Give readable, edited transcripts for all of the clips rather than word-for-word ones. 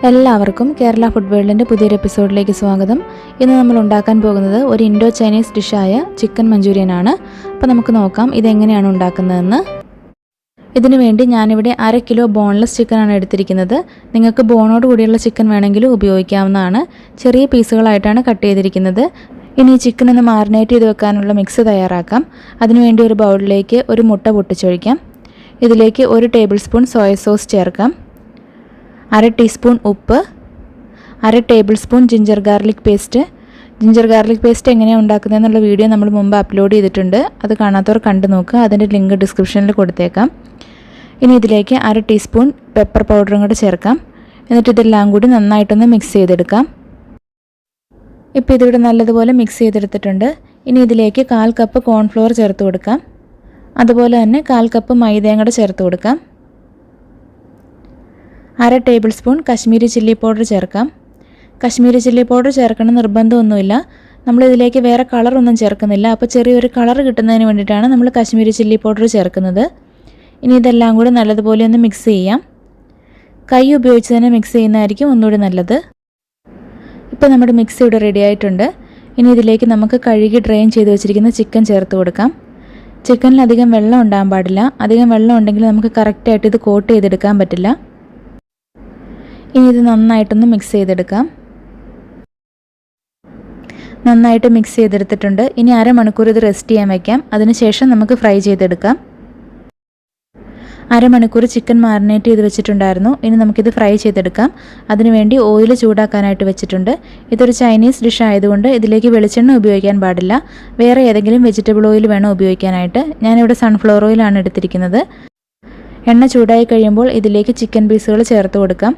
എല്ലാവർക്കും കേരള ഫുഡ് വേൾഡിൻ്റെ പുതിയൊരു എപ്പിസോഡിലേക്ക് സ്വാഗതം. ഇന്ന് നമ്മൾ ഉണ്ടാക്കാൻ പോകുന്നത് ഒരു ഇൻഡോ ചൈനീസ് ഡിഷായ ചിക്കൻ മഞ്ചൂരിയൻ ആണ്. അപ്പോൾ നമുക്ക് നോക്കാം ഇതെങ്ങനെയാണ് ഉണ്ടാക്കുന്നതെന്ന്. ഇതിനു വേണ്ടി ഞാനിവിടെ 1/2 കിലോ ബോൺലെസ് ചിക്കനാണ് എടുത്തിരിക്കുന്നത്. നിങ്ങൾക്ക് ബോണോട് കൂടിയുള്ള ചിക്കൻ വേണമെങ്കിലും ഉപയോഗിക്കാവുന്നതാണ്. ചെറിയ പീസുകളായിട്ടാണ് കട്ട് ചെയ്തിരിക്കുന്നത്. ഇനി ഈ ചിക്കൻ ഒന്ന് മാറിനേറ്റ് ചെയ്ത് വെക്കാനുള്ള മിക്സ് തയ്യാറാക്കാം. അതിനുവേണ്ടി ഒരു ബൗളിലേക്ക് ഒരു മുട്ട പൊട്ടിച്ചൊഴിക്കാം. ഇതിലേക്ക് 1 ടേബിൾ സ്പൂൺ സോയ സോസ് ചേർക്കാം. 1/2 ടീസ്പൂൺ ഉപ്പ്, 1/2 table spoon ginger garlic paste. Ginger garlic paste എങ്ങനെയാണ് ഉണ്ടാക്കുന്നതെന്നുള്ള വീഡിയോ നമ്മൾ മുമ്പ് അപ്ലോഡ് ചെയ്തിട്ടുണ്ട്. അത് കാണാത്തവർ കണ്ടു നോക്കുക. അതിൻ്റെ ലിങ്ക് ഡിസ്ക്രിപ്ഷനിൽ കൊടുത്തേക്കാം. ഇനി ഇതിലേക്ക് 1/2 ടീസ്പൂൺ പെപ്പർ പൗഡറും കൂടെ ചേർക്കാം. എന്നിട്ട് ഇതെല്ലാം കൂടി നന്നായിട്ടൊന്ന് മിക്സ് ചെയ്തെടുക്കാം. ഇപ്പോൾ ഇതിവിടെ നല്ലതുപോലെ മിക്സ് ചെയ്തെടുത്തിട്ടുണ്ട്. ഇനി ഇതിലേക്ക് 1/4 കപ്പ് കോൺഫ്ലവർ ചേർത്ത് കൊടുക്കാം. അതുപോലെ തന്നെ 1/4 കപ്പ് മൈദയും കൂടെ ചേർത്ത് കൊടുക്കാം. 1/2 table spoon Kashmiri chilli powder ചേർക്കാം. കശ്മീരി ചില്ലി പൗഡർ ചേർക്കണം നിർബന്ധമൊന്നുമില്ല. നമ്മളിതിലേക്ക് വേറെ കളറൊന്നും ചേർക്കുന്നില്ല. അപ്പോൾ ചെറിയൊരു കളർ കിട്ടുന്നതിന് വേണ്ടിയിട്ടാണ് നമ്മൾ കശ്മീരി ചില്ലി പൗഡർ ചേർക്കുന്നത്. ഇനി ഇതെല്ലാം കൂടി നല്ലതുപോലെ ഒന്ന് മിക്സ് ചെയ്യാം. കൈ ഉപയോഗിച്ച് തന്നെ മിക്സ് ചെയ്യുന്നതായിരിക്കും ഒന്നുകൂടി നല്ലത്. ഇപ്പോൾ നമ്മുടെ മിക്സ് ഇവിടെ റെഡി ആയിട്ടുണ്ട്. ഇനി ഇതിലേക്ക് നമുക്ക് കഴുകി ഡ്രെയിൻ ചെയ്ത് വെച്ചിരിക്കുന്ന ചിക്കൻ ചേർത്ത് കൊടുക്കാം. ചിക്കനിൽ അധികം വെള്ളം ഉണ്ടാകാൻ പാടില്ല. അധികം വെള്ളം ഉണ്ടെങ്കിൽ നമുക്ക് കറക്റ്റായിട്ട് ഇത് കോട്ട് ചെയ്തെടുക്കാൻ പറ്റില്ല. ഇനി ഇത് നന്നായിട്ടൊന്ന് മിക്സ് ചെയ്തെടുക്കാം. നന്നായിട്ട് മിക്സ് ചെയ്തെടുത്തിട്ടുണ്ട്. ഇനി 1/2 മണിക്കൂർ ഇത് റെസ്റ്റ് ചെയ്യാൻ വയ്ക്കാം. അതിനുശേഷം നമുക്ക് ഫ്രൈ ചെയ്തെടുക്കാം. 1/2 മണിക്കൂർ ചിക്കൻ മാരിനേറ്റ് ചെയ്ത് വെച്ചിട്ടുണ്ടായിരുന്നു. ഇനി നമുക്കിത് ഫ്രൈ ചെയ്തെടുക്കാം. അതിനുവേണ്ടി ഓയിൽ ചൂടാക്കാനായിട്ട് വെച്ചിട്ടുണ്ട്. ഇതൊരു ചൈനീസ് ഡിഷ് ആയതുകൊണ്ട് ഇതിലേക്ക് വെളിച്ചെണ്ണ ഉപയോഗിക്കാൻ പാടില്ല. വേറെ ഏതെങ്കിലും വെജിറ്റബിൾ ഓയിൽ വേണം ഉപയോഗിക്കാനായിട്ട്. ഞാനിവിടെ സൺഫ്ലവർ ഓയിലാണ് എടുത്തിരിക്കുന്നത്. എണ്ണ ചൂടായി കഴിയുമ്പോൾ ഇതിലേക്ക് ചിക്കൻ പീസുകൾ ചേർത്ത് കൊടുക്കാം.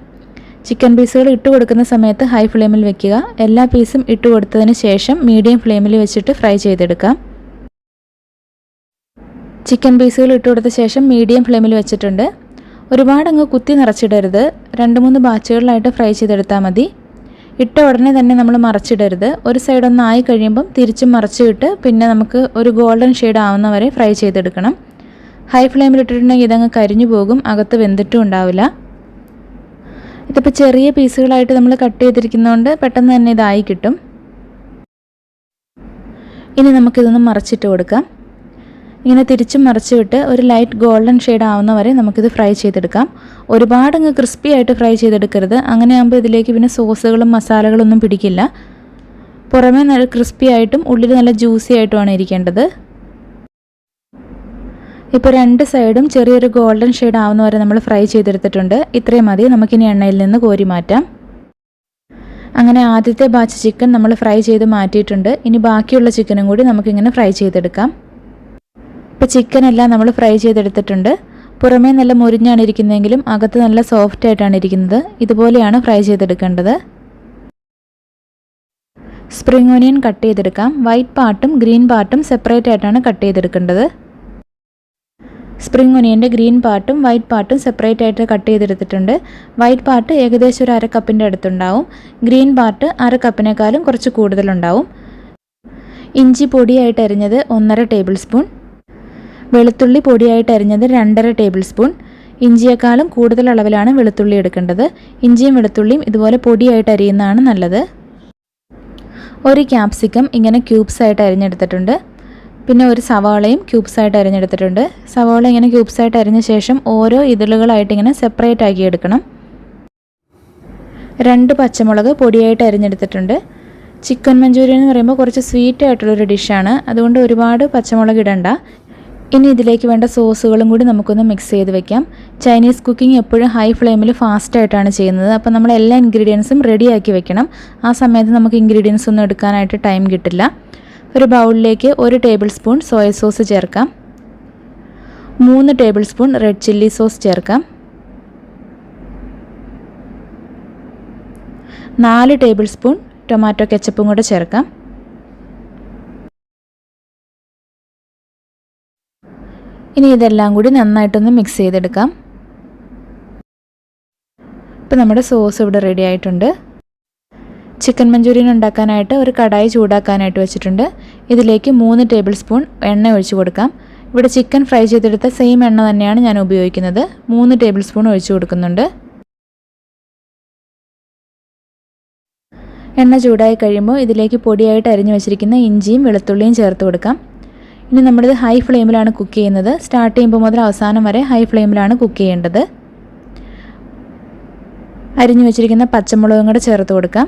ചിക്കൻ പീസുകൾ ഇട്ട് കൊടുക്കുന്ന സമയത്ത് ഹൈ ഫ്ലെയിമിൽ വെക്കുക. എല്ലാ പീസും ഇട്ട് കൊടുത്തതിന് ശേഷം മീഡിയം ഫ്ലെയിമിൽ വെച്ചിട്ട് ഫ്രൈ ചെയ്തെടുക്കാം. ചിക്കൻ പീസുകൾ ഇട്ട് കൊടുത്ത ശേഷം മീഡിയം ഫ്ലെയിമിൽ വെച്ചിട്ടുണ്ട്. ഒരുപാടങ്ങ് കുത്തി നിറച്ചിടരുത്. 2-3 ബാച്ചുകളിലായിട്ട് ഫ്രൈ ചെയ്തെടുത്താൽ മതി. ഇട്ട ഉടനെ തന്നെ നമ്മൾ മറച്ചിടരുത്. ഒരു സൈഡ് ഒന്ന് ആയി കഴിയുമ്പം തിരിച്ചും മറച്ചിട്ട് പിന്നെ നമുക്ക് ഒരു ഗോൾഡൻ ഷെയ്ഡ് ആവുന്ന വരെ ഫ്രൈ ചെയ്തെടുക്കണം. ഹൈ ഫ്ലെയിമിൽ ഇട്ടിട്ടുണ്ടെങ്കിൽ ഇതങ്ങ് കരിഞ്ഞു പോകും, അകത്ത് വെന്തിട്ടും ഉണ്ടാവില്ല. ഇതിപ്പോൾ ചെറിയ പീസുകളായിട്ട് നമ്മൾ കട്ട് ചെയ്തിരിക്കുന്നതുകൊണ്ട് പെട്ടെന്ന് തന്നെ ഇതായി കിട്ടും. ഇനി നമുക്കിതൊന്ന് മറച്ചിട്ട് കൊടുക്കാം. ഇങ്ങനെ തിരിച്ചും മറിച്ച് വിട്ട് ഒരു ലൈറ്റ് ഗോൾഡൻ ഷെയ്ഡ് ആവുന്ന വരെ നമുക്കിത് ഫ്രൈ ചെയ്തെടുക്കാം. ഒരുപാടങ്ങ് ക്രിസ്പി ആയിട്ട് ഫ്രൈ ചെയ്തെടുക്കരുത്. അങ്ങനെ ആകുമ്പോൾ ഇതിലേക്ക് പിന്നെ സോസുകളും മസാലകളൊന്നും പിടിക്കില്ല. പുറമേ നല്ല ക്രിസ്പി ആയിട്ടും ഉള്ളിൽ നല്ല ജ്യൂസി ആയിട്ടുമാണ് ഇരിക്കേണ്ടത്. ഇപ്പോൾ 2 സൈഡും ചെറിയൊരു ഗോൾഡൻ ഷെയ്ഡ് ആവുന്ന വരെ നമ്മൾ ഫ്രൈ ചെയ്തെടുത്തിട്ടുണ്ട്. ഇത്രയും മതി. നമുക്കിനി എണ്ണയിൽ നിന്ന് കോരി മാറ്റാം. അങ്ങനെ ആദ്യത്തെ ബാച്ച് ചിക്കൻ നമ്മൾ ഫ്രൈ ചെയ്ത് മാറ്റിയിട്ടുണ്ട്. ഇനി ബാക്കിയുള്ള ചിക്കനും കൂടി നമുക്കിങ്ങനെ ഫ്രൈ ചെയ്തെടുക്കാം. ഇപ്പോൾ ചിക്കൻ എല്ലാം നമ്മൾ ഫ്രൈ ചെയ്തെടുത്തിട്ടുണ്ട്. പുറമേ നല്ല മുരിഞ്ഞാണ് ഇരിക്കുന്നതെങ്കിലും അകത്ത് നല്ല സോഫ്റ്റ് ആയിട്ടാണ് ഇരിക്കുന്നത്. ഇതുപോലെയാണ് ഫ്രൈ ചെയ്തെടുക്കേണ്ടത്. സ്പ്രിംഗ് ഓനിയൻ കട്ട് ചെയ്തെടുക്കാം. വൈറ്റ് പാർട്ടും ഗ്രീൻ പാർട്ടും സെപ്പറേറ്റ് ആയിട്ടാണ് കട്ട് ചെയ്തെടുക്കേണ്ടത്. സ്പ്രിംഗ് ഒനിയൻ്റെ ഗ്രീൻ പാർട്ടും വൈറ്റ് പാർട്ടും സെപ്പറേറ്റ് ആയിട്ട് കട്ട് ചെയ്തെടുത്തിട്ടുണ്ട്. വൈറ്റ് പാർട്ട് ഏകദേശം ഒരു 1/2 കപ്പിൻ്റെ അടുത്തുണ്ടാവും. ഗ്രീൻ പാർട്ട് 1/2 കപ്പിനേക്കാളും കുറച്ച് കൂടുതലുണ്ടാവും. ഇഞ്ചി പൊടിയായിട്ട് അരിഞ്ഞത് 1.5 ടേബിൾ സ്പൂൺ. വെളുത്തുള്ളി പൊടിയായിട്ട് അരിഞ്ഞത് 2.5 ടേബിൾ സ്പൂൺ. ഇഞ്ചിയേക്കാളും കൂടുതൽ അളവിലാണ് വെളുത്തുള്ളി എടുക്കേണ്ടത്. ഇഞ്ചിയും വെളുത്തുള്ളിയും ഇതുപോലെ പൊടിയായിട്ട് അരിയുന്നതാണ് നല്ലത്. ഒരു ക്യാപ്സിക്കം ഇങ്ങനെ ക്യൂബ്സ് ആയിട്ട് അരിഞ്ഞെടുത്തിട്ടുണ്ട്. പിന്നെ ഒരു സവാളയും ക്യൂബ്സായിട്ട് അരിഞ്ഞെടുത്തിട്ടുണ്ട്. സവാള ഇങ്ങനെ ക്യൂബ്സായിട്ട് അരിഞ്ഞ ശേഷം ഓരോ ഇതളുകളായിട്ട് ഇങ്ങനെ സെപ്പറേറ്റ് ആക്കി എടുക്കണം. 2 പച്ചമുളക് പൊടിയായിട്ട് അരിഞ്ഞെടുത്തിട്ടുണ്ട്. ചിക്കൻ മഞ്ചൂരിയൻ എന്ന് പറയുമ്പോൾ കുറച്ച് സ്വീറ്റ് ആയിട്ടുള്ളൊരു ഡിഷാണ്. അതുകൊണ്ട് ഒരുപാട് പച്ചമുളക് ഇടണ്ട. ഇനി ഇതിലേക്ക് വേണ്ട സോസുകളും കൂടി നമുക്കൊന്ന് മിക്സ് ചെയ്ത് വെക്കാം. ചൈനീസ് കുക്കിംഗ് എപ്പോഴും ഹൈ ഫ്ലെയിമിൽ ഫാസ്റ്റായിട്ടാണ് ചെയ്യുന്നത്. അപ്പോൾ നമ്മൾ എല്ലാ ഇൻഗ്രീഡിയൻസും റെഡിയാക്കി വെക്കണം. ആ സമയത്ത് നമുക്ക് ഇൻഗ്രീഡിയൻസ് ഒന്നും എടുക്കാനായിട്ട് ടൈം കിട്ടില്ല. ഒരു ബൗളിലേക്ക് 1 ടേബിൾ സ്പൂൺ സോയ സോസ് ചേർക്കാം. 3 table spoon red chilli sauce ചേർക്കാം. 4 ടേബിൾ സ്പൂൺ ടൊമാറ്റോ കെച്ചപ്പും കൂടെ ചേർക്കാം. ഇനി ഇതെല്ലാം കൂടി നന്നായിട്ടൊന്ന് മിക്സ് ചെയ്തെടുക്കാം. ഇപ്പോൾ നമ്മുടെ സോസ് ഇവിടെ റെഡി ആയിട്ടുണ്ട്. ചിക്കൻ മഞ്ചൂരിയൻ ഉണ്ടാക്കാനായിട്ട് ഒരു കടായി ചൂടാക്കാനായിട്ട് വെച്ചിട്ടുണ്ട്. ഇതിലേക്ക് 3 ടേബിൾ സ്പൂൺ എണ്ണ ഒഴിച്ച് കൊടുക്കാം. ഇവിടെ ചിക്കൻ ഫ്രൈ ചെയ്തെടുത്ത സെയിം എണ്ണ തന്നെയാണ് ഞാൻ ഉപയോഗിക്കുന്നത്. 3 ടേബിൾ സ്പൂൺ ഒഴിച്ച് കൊടുക്കുന്നുണ്ട്. എണ്ണ ചൂടായി കഴിയുമ്പോൾ ഇതിലേക്ക് പൊടിയായിട്ട് അരിഞ്ഞു വെച്ചിരിക്കുന്ന ഇഞ്ചിയും വെളുത്തുള്ളിയും ചേർത്ത് കൊടുക്കാം. ഇനി നമ്മളിത് ഹൈ ഫ്ലെയിമിലാണ് കുക്ക് ചെയ്യുന്നത്. സ്റ്റാർട്ട് ചെയ്യുമ്പോൾ മുതൽ അവസാനം വരെ ഹൈ ഫ്ലെയിമിലാണ് കുക്ക് ചെയ്യേണ്ടത്. അരിഞ്ഞു വെച്ചിരിക്കുന്ന പച്ചമുളകും കൂടെ ചേർത്ത് കൊടുക്കാം.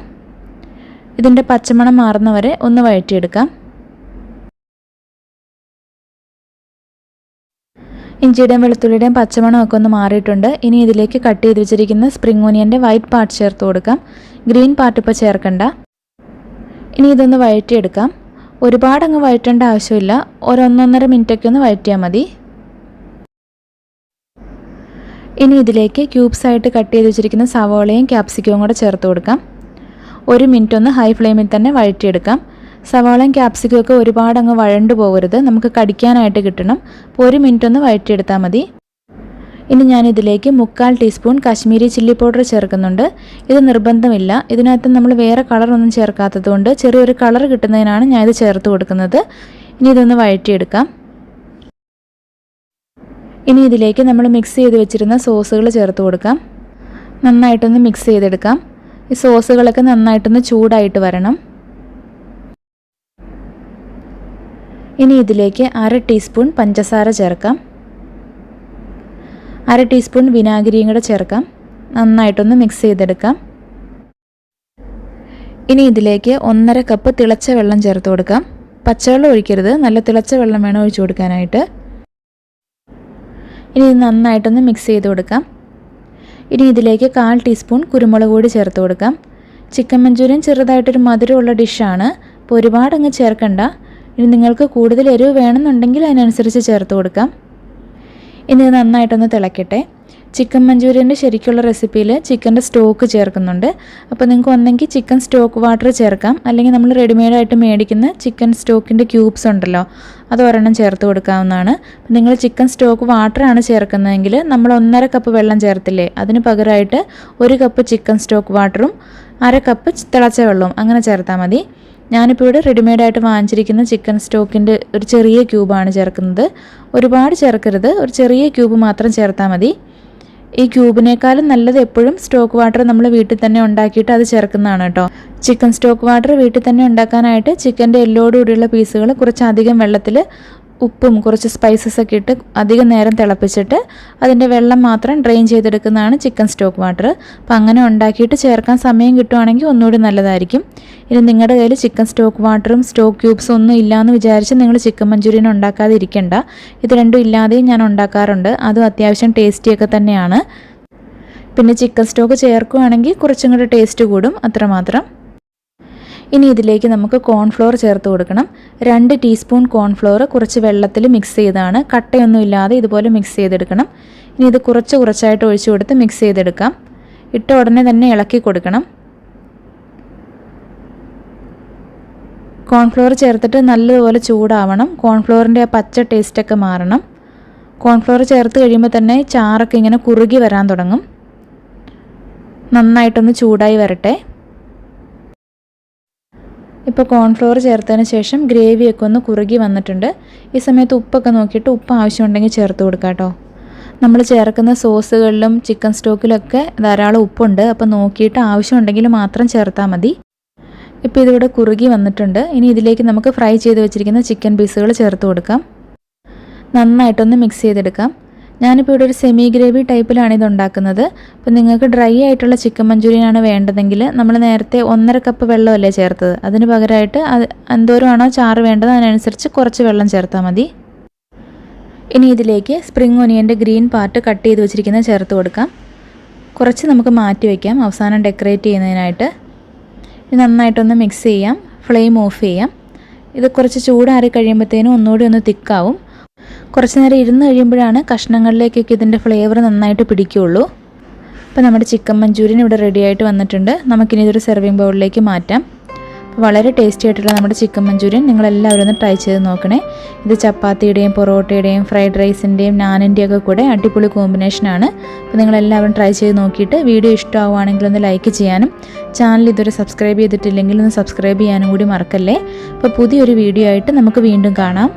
ഇതിൻ്റെ പച്ചമണം മാറുന്നവരെ ഒന്ന് വഴറ്റിയെടുക്കാം. ഇഞ്ചിയുടെയും വെളുത്തുള്ളിയുടെയും പച്ചമണമൊക്കെ ഒന്ന് മാറിയിട്ടുണ്ട്. ഇനി ഇതിലേക്ക് കട്ട് ചെയ്ത് വെച്ചിരിക്കുന്ന സ്പ്രിംഗ് ഓനിയൻ്റെ വൈറ്റ് പാർട്ട് ചേർത്ത് കൊടുക്കാം. ഗ്രീൻ പാർട്ട് ഇപ്പോൾ ചേർക്കണ്ട. ഇനി ഇതൊന്ന് വഴറ്റിയെടുക്കാം. ഒരുപാടങ്ങ് വഴറ്റേണ്ട ആവശ്യമില്ല. 1-1.5 മിനിറ്റൊക്കെ ഒന്ന് വഴറ്റിയാൽ മതി. ഇനി ഇതിലേക്ക് ക്യൂബ്സായിട്ട് കട്ട് ചെയ്ത് വെച്ചിരിക്കുന്ന സവോളയും ക്യാപ്സിക്കവും കൂടെ ചേർത്ത് കൊടുക്കാം. 1 മിനിറ്റ് ഒന്ന് ഹൈ ഫ്ലെയിമിൽ തന്നെ വഴറ്റിയെടുക്കാം. സവാളയും ക്യാപ്സിക്കും ഒക്കെ ഒരുപാട് അങ്ങ് വഴണ്ടു പോകരുത്, നമുക്ക് കടിക്കാനായിട്ട് കിട്ടണം. അപ്പോൾ 1 മിനിറ്റ് ഒന്ന് വഴറ്റിയെടുത്താൽ മതി. ഇനി ഞാൻ ഇതിലേക്ക് 1/4 ടീസ്പൂൺ കാശ്മീരി ചില്ലി പൗഡർ ചേർക്കുന്നുണ്ട്. ഇത് നിർബന്ധമില്ല. ഇതിനകത്ത് നമ്മൾ വേറെ കളറൊന്നും ചേർക്കാത്തതുകൊണ്ട് ചെറിയൊരു കളർ കിട്ടുന്നതിനാണ് ഞാൻ ഇത് ചേർത്ത് കൊടുക്കുന്നത്. ഇനി ഇതൊന്ന് വഴറ്റിയെടുക്കാം. ഇനി ഇതിലേക്ക് നമ്മൾ മിക്സ് ചെയ്ത് വെച്ചിരുന്ന സോസുകൾ ചേർത്ത് കൊടുക്കാം. നന്നായിട്ടൊന്ന് മിക്സ് ചെയ്തെടുക്കാം. ഈ സോസുകളൊക്കെ നന്നായിട്ടൊന്ന് ചൂടായിട്ട് വരണം. ഇനി ഇതിലേക്ക് 1/2 ടീസ്പൂൺ പഞ്ചസാര ചേർക്കാം. 1/2 ടീസ്പൂൺ വിനാഗിരിയും കൂടെ ചേർക്കാം. നന്നായിട്ടൊന്ന് മിക്സ് ചെയ്തെടുക്കാം. ഇനി ഇതിലേക്ക് 1.5 കപ്പ് തിളച്ച വെള്ളം ചേർത്ത് കൊടുക്കാം. പച്ചവെള്ളം ഒഴിക്കരുത്, നല്ല തിളച്ച വെള്ളം വേണം ഒഴിച്ചു കൊടുക്കാനായിട്ട്. ഇനി ഇത് നന്നായിട്ടൊന്ന് മിക്സ് ചെയ്ത് കൊടുക്കാം. ഇനി ഇതിലേക്ക് 1/4 ടീസ്പൂൺ കുരുമുളക് പൊടി ചേർത്ത് കൊടുക്കാം. ചിക്കൻ മഞ്ചൂരിയൻ ചെറുതായിട്ടൊരു മധുരമുള്ള ഡിഷാണ്, അപ്പോൾ ഒരുപാടങ്ങ് ചേർക്കണ്ട. ഇനി നിങ്ങൾക്ക് കൂടുതൽ എരിവ് വേണമെന്നുണ്ടെങ്കിൽ അതിനനുസരിച്ച് ചേർത്ത് കൊടുക്കാം. ഇനി ഇത് നന്നായിട്ടൊന്ന് തിളക്കട്ടെ. ചിക്കൻ മഞ്ചൂരിയൻ്റെ ശരിക്കുള്ള റെസിപ്പിയിൽ ചിക്കൻ്റെ സ്റ്റോക്ക് ചേർക്കുന്നുണ്ട്. അപ്പോൾ നിങ്ങൾക്ക് ഒന്നെങ്കിൽ ചിക്കൻ സ്റ്റോക്ക് വാട്ടർ ചേർക്കാം, അല്ലെങ്കിൽ നമ്മൾ റെഡിമെയ്ഡായിട്ട് മേടിക്കുന്ന ചിക്കൻ സ്റ്റോക്കിൻ്റെ ക്യൂബ്സ് ഉണ്ടല്ലോ, അത് ഒരെണ്ണം ചേർത്ത് കൊടുക്കാവുന്നതാണ്. അപ്പോൾ നിങ്ങൾ ചിക്കൻ സ്റ്റോക്ക് വാട്ടറാണ് ചേർക്കുന്നതെങ്കിൽ നമ്മൾ 1.5 കപ്പ് വെള്ളം ചേർത്തില്ലേ, അതിന് പകരമായിട്ട് 1 കപ്പ് ചിക്കൻ സ്റ്റോക്ക് വാട്ടറും 1/2 കപ്പ് തിളച്ച വെള്ളവും അങ്ങനെ ചേർത്താൽ മതി. ഞാനിപ്പോൾ ഇവിടെ റെഡിമെയ്ഡായിട്ട് വാങ്ങിച്ചിരിക്കുന്ന ചിക്കൻ സ്റ്റോക്കിൻ്റെ ഒരു ചെറിയ ക്യൂബാണ് ചേർക്കുന്നത്. ഒരുപാട് ചേർക്കരുത്, ഒരു ചെറിയ ക്യൂബ് മാത്രം ചേർത്താൽ മതി. ഈ ക്യൂബിനേക്കാളും നല്ലത് എപ്പോഴും സ്റ്റോക്ക് വാട്ടർ നമ്മൾ വീട്ടിൽ തന്നെ ഉണ്ടാക്കിയിട്ട് അത് ചേർക്കുന്നതാണ് കേട്ടോ. ചിക്കൻ സ്റ്റോക്ക് വാട്ടർ വീട്ടിൽ തന്നെ ഉണ്ടാക്കാനായിട്ട് ചിക്കൻ്റെ എല്ലോടുകൂടിയുള്ള പീസുകൾ കുറച്ചധികം വെള്ളത്തിൽ ഉപ്പും കുറച്ച് സ്പൈസസ് ഒക്കെ ഇട്ട് അധികം നേരം തിളപ്പിച്ചിട്ട് അതിൻ്റെ വെള്ളം മാത്രം ഡ്രെയിൻ ചെയ്തെടുക്കുന്നതാണ് ചിക്കൻ സ്റ്റോക്ക് വാട്ടർ. അപ്പോൾ അങ്ങനെ ഉണ്ടാക്കിയിട്ട് ചേർക്കാൻ സമയം കിട്ടുവാണെങ്കിൽ ഒന്നുകൂടി നല്ലതായിരിക്കും. ഇനി നിങ്ങളുടെ കയ്യിൽ ചിക്കൻ സ്റ്റോക്ക് വാട്ടറും സ്റ്റോക്ക് ക്യൂബ്സും ഒന്നും ഇല്ലയെന്ന് വിചാരിച്ച് നിങ്ങൾ ചിക്കൻ മഞ്ചൂരിയൻ ഉണ്ടാക്കാതെ ഇരിക്കണ്ട. ഇത് രണ്ടും ഇല്ലാതെയും ഞാൻ ഉണ്ടാക്കാറുണ്ട്, അതും അത്യാവശ്യം ടേസ്റ്റിയൊക്കെ തന്നെയാണ്. പിന്നെ ചിക്കൻ സ്റ്റോക്ക് ചേർക്കുകയാണെങ്കിൽ കുറച്ചും കൂടി ടേസ്റ്റ് കൂടും, അത്രമാത്രം. ഇനി ഇതിലേക്ക് നമുക്ക് കോൺഫ്ലോർ ചേർത്ത് കൊടുക്കണം. 2 ടീസ്പൂൺ കോൺഫ്ലോർ കുറച്ച് വെള്ളത്തിൽ മിക്സ് ചെയ്താണ്, കട്ടയൊന്നും ഇല്ലാതെ ഇതുപോലെ മിക്സ് ചെയ്തെടുക്കണം. ഇനി ഇത് കുറച്ചായിട്ട് ഒഴിച്ചു കൊടുത്ത് മിക്സ് ചെയ്തെടുക്കാം. ഇട്ട ഉടനെ തന്നെ ഇളക്കി കൊടുക്കണം. കോൺഫ്ലോർ ചേർത്തിട്ട് നല്ലതുപോലെ ചൂടാവണം. കോൺഫ്ലോറിൻ്റെ ആ പച്ച ടേസ്റ്റൊക്കെ മാറണം. കോൺഫ്ലോർ ചേർത്ത് കഴിയുമ്പോൾ തന്നെ ചാറൊക്കെ ഇങ്ങനെ കുറുകി വരാൻ തുടങ്ങും. നന്നായിട്ടൊന്ന് ചൂടായി വരട്ടെ. ഇപ്പോൾ കോൺഫ്ലോർ ചേർത്തതിന് ശേഷം ഗ്രേവിയൊക്കെ ഒന്ന് കുറുകി വന്നിട്ടുണ്ട്. ഈ സമയത്ത് ഉപ്പൊക്കെ നോക്കിയിട്ട് ഉപ്പ് ആവശ്യമുണ്ടെങ്കിൽ ചേർത്ത് കൊടുക്കാം കേട്ടോ. നമ്മൾ ചേർക്കുന്ന സോസുകളിലും ചിക്കൻ സ്റ്റോക്കിലൊക്കെ ധാരാളം ഉപ്പുണ്ട്, അപ്പോൾ നോക്കിയിട്ട് ആവശ്യമുണ്ടെങ്കിൽ മാത്രം ചേർത്താൽ മതി. ഇപ്പോൾ ഇതിവിടെ കുറുകി വന്നിട്ടുണ്ട്. ഇനി ഇതിലേക്ക് നമുക്ക് ഫ്രൈ ചെയ്ത് വെച്ചിരിക്കുന്ന ചിക്കൻ പീസുകൾ ചേർത്ത് കൊടുക്കാം. നന്നായിട്ടൊന്ന് മിക്സ് ചെയ്തെടുക്കാം. ഞാനിപ്പോൾ ഇവിടെ ഒരു സെമി ഗ്രേവി ടൈപ്പിലാണ് ഇത് ഉണ്ടാക്കുന്നത്. അപ്പോൾ നിങ്ങൾക്ക് ഡ്രൈ ആയിട്ടുള്ള ചിക്കൻ മഞ്ചൂരിയനാണ് വേണ്ടതെങ്കിൽ നമ്മൾ നേരത്തെ 1.5 കപ്പ് വെള്ളമല്ലേ ചേർത്തത്, അതിന് പകരമായിട്ട് എന്തോരമാണോ ചാറ് വേണ്ടത് അതിനനുസരിച്ച് കുറച്ച് വെള്ളം ചേർത്താൽ മതി. ഇനി ഇതിലേക്ക് സ്പ്രിംഗ് ഓനിയൻ്റെ ഗ്രീൻ പാർട്ട് കട്ട് ചെയ്ത് വെച്ചിരിക്കുന്നത് ചേർത്ത് കൊടുക്കാം. കുറച്ച് നമുക്ക് മാറ്റി വയ്ക്കാം അവസാനം ഡെക്കറേറ്റ് ചെയ്യുന്നതിനായിട്ട്. ഇത് നന്നായിട്ടൊന്ന് മിക്സ് ചെയ്യാം. ഫ്ലെയിം ഓഫ് ചെയ്യാം. ഇത് കുറച്ച് ചൂടാറി കഴിയുമ്പോഴത്തേനും ഒന്നുകൂടി ഒന്ന് തിക്കാവും. കുറച്ച് നേരം ഇരുന്ന് കഴിയുമ്പോഴാണ് കഷ്ണങ്ങളിലേക്കൊക്കെ ഇതിൻ്റെ ഫ്ലേവർ നന്നായിട്ട് പിടിക്കുകയുള്ളൂ. അപ്പോൾ നമ്മുടെ ചിക്കൻ മഞ്ചൂരിയൻ ഇവിടെ റെഡി ആയിട്ട് വന്നിട്ടുണ്ട്. നമുക്കിനി ഇതൊരു സെർവിങ് ബൗളിലേക്ക് മാറ്റാം. അപ്പോൾ വളരെ ടേസ്റ്റി ആയിട്ടുള്ള നമ്മുടെ ചിക്കൻ മഞ്ചൂരിയൻ നിങ്ങളെല്ലാവരും ഒന്ന് ട്രൈ ചെയ്ത് നോക്കണേ. ഇത് ചപ്പാത്തിയുടെയും പൊറോട്ടയുടെയും ഫ്രൈഡ് റൈസിൻ്റെയും നാനിൻ്റെയും ഒക്കെ കൂടെ അടിപൊളി കോമ്പിനേഷനാണ്. അപ്പോൾ നിങ്ങളെല്ലാവരും ട്രൈ ചെയ്ത് നോക്കിയിട്ട് വീഡിയോ ഇഷ്ടമാവുകയാണെങ്കിൽ ഒന്ന് ലൈക്ക് ചെയ്യാനും ചാനൽ ഇതുവരെ സബ്സ്ക്രൈബ് ചെയ്തിട്ടില്ലെങ്കിൽ ഒന്ന് സബ്സ്ക്രൈബ് ചെയ്യാനും കൂടി മറക്കല്ലേ. അപ്പോൾ പുതിയൊരു വീഡിയോ ആയിട്ട് നമുക്ക് വീണ്ടും കാണാം.